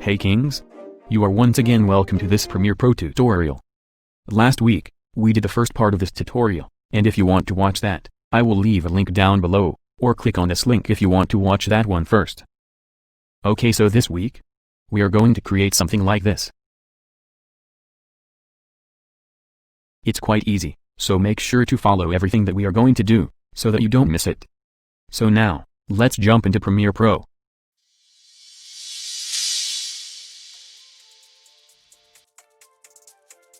Hey Kings! You are once again welcome to this Premiere Pro tutorial. Last week, we did the first part of this tutorial, and if you want to watch that, I will leave a link down below, or click on this link if you want to watch that one first. Okay, so this week, we are going to create something like this. It's quite easy, so make sure to follow everything that we are going to do, so that you don't miss it. So now, let's jump into Premiere Pro.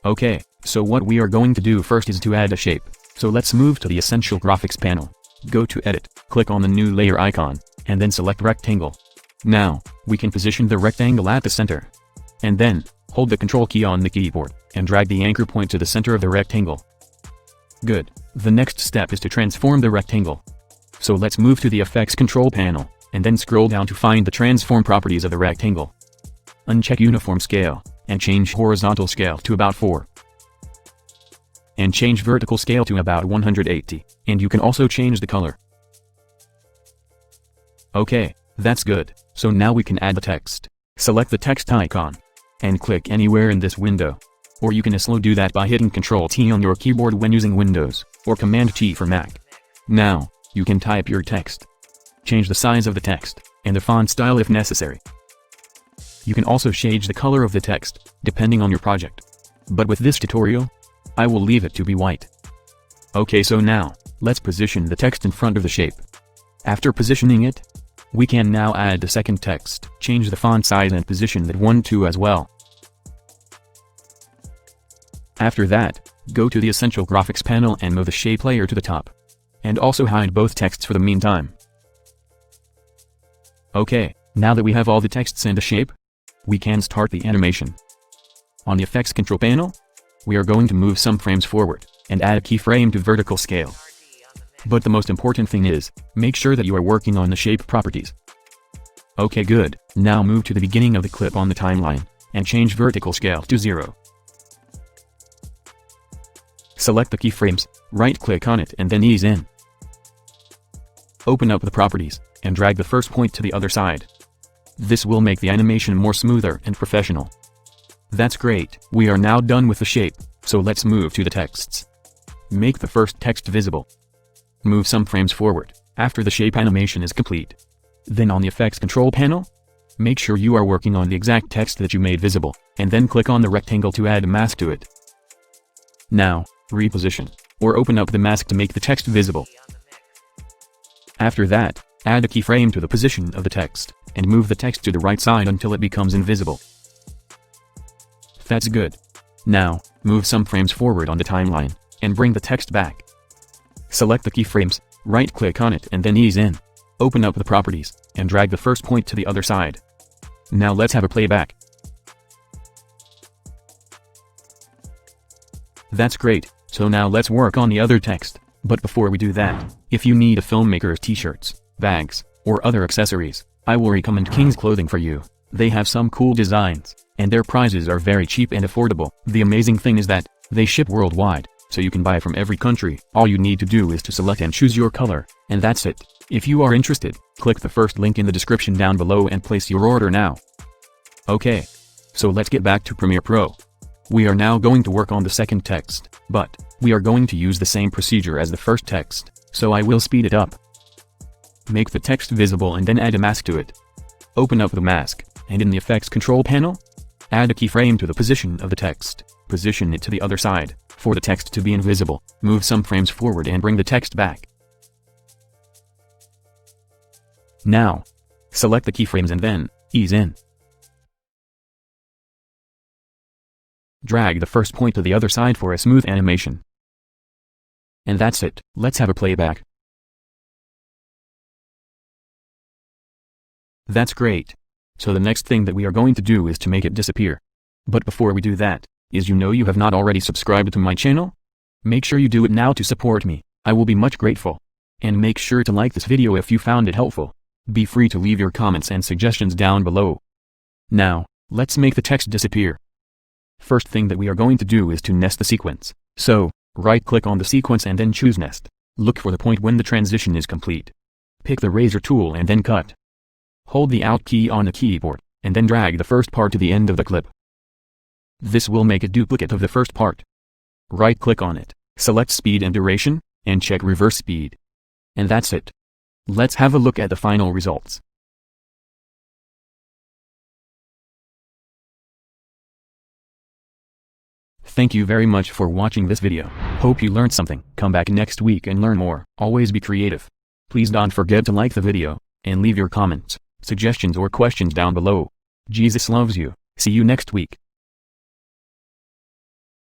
Okay, so what we are going to do first is to add a shape, so let's move to the Essential Graphics panel. Go to Edit, click on the new layer icon, and then select Rectangle. Now, we can position the rectangle at the center. And then, hold the Control key on the keyboard, and drag the anchor point to the center of the rectangle. Good. The next step is to transform the rectangle. So let's move to the Effects Control panel, and then scroll down to find the transform properties of the rectangle. Uncheck Uniform Scale, and change Horizontal Scale to about 4. And change Vertical Scale to about 180, and you can also change the color. Okay, that's good, so now we can add the text. Select the text icon, and click anywhere in this window. Or you can also do that by hitting Ctrl-T on your keyboard when using Windows, or Command-T for Mac. Now, you can type your text. Change the size of the text, and the font style if necessary. You can also change the color of the text, depending on your project. But with this tutorial, I will leave it to be white. Okay, so now, let's position the text in front of the shape. After positioning it, we can now add the second text, change the font size and position that one too as well. After that, go to the Essential Graphics panel and move the shape layer to the top. And also hide both texts for the meantime. Okay, now that we have all the texts and the shape, we can start the animation. On the Effects Control panel, we are going to move some frames forward, and add a keyframe to vertical scale. But the most important thing is, make sure that you are working on the shape properties. Okay, good. Now move to the beginning of the clip on the timeline, and change vertical scale to 0. Select the keyframes, right-click on it and then ease in. Open up the properties, and drag the first point to the other side. This will make the animation more smoother and professional. That's great. We are now done with the shape, so let's move to the texts. Make the first text visible. Move some frames forward, after the shape animation is complete. Then on the Effects Control panel, make sure you are working on the exact text that you made visible, and then click on the rectangle to add a mask to it. Now, reposition, or open up the mask to make the text visible. After that, add a keyframe to the position of the text, and move the text to the right side until it becomes invisible. That's good. Now, move some frames forward on the timeline, and bring the text back. Select the keyframes, right-click on it and then ease in. Open up the properties, and drag the first point to the other side. Now let's have a playback. That's great, so now let's work on the other text. But before we do that, if you need a filmmaker's t-shirts, bags, or other accessories, I will recommend King's Clothing for you. They have some cool designs, and their prices are very cheap and affordable. The amazing thing is that, they ship worldwide, so you can buy from every country. All you need to do is to select and choose your color, and that's it. If you are interested, click the first link in the description down below and place your order now. Okay. So let's get back to Premiere Pro. We are now going to work on the second text, but, we are going to use the same procedure as the first text, so I will speed it up. Make the text visible and then add a mask to it. Open up the mask, and in the Effects Control panel, add a keyframe to the position of the text, position it to the other side, for the text to be invisible, move some frames forward and bring the text back. Now, select the keyframes and then, ease in. Drag the first point to the other side for a smooth animation. And that's it. Let's have a playback. That's great. So the next thing that we are going to do is to make it disappear. But before we do that, you have not already subscribed to my channel? Make sure you do it now to support me. I will be much grateful. And make sure to like this video if you found it helpful. Be free to leave your comments and suggestions down below. Now, let's make the text disappear. First thing that we are going to do is to nest the sequence. So, right-click on the sequence and then choose Nest. Look for the point when the transition is complete. Pick the razor tool and then cut. Hold the Alt key on the keyboard, and then drag the first part to the end of the clip. This will make a duplicate of the first part. Right-click on it, select speed and duration, and check reverse speed. And that's it. Let's have a look at the final results. Thank you very much for watching this video. Hope you learned something. Come back next week and learn more. Always be creative. Please don't forget to like the video, and leave your comments, suggestions or questions down below. Jesus loves you. See you next week.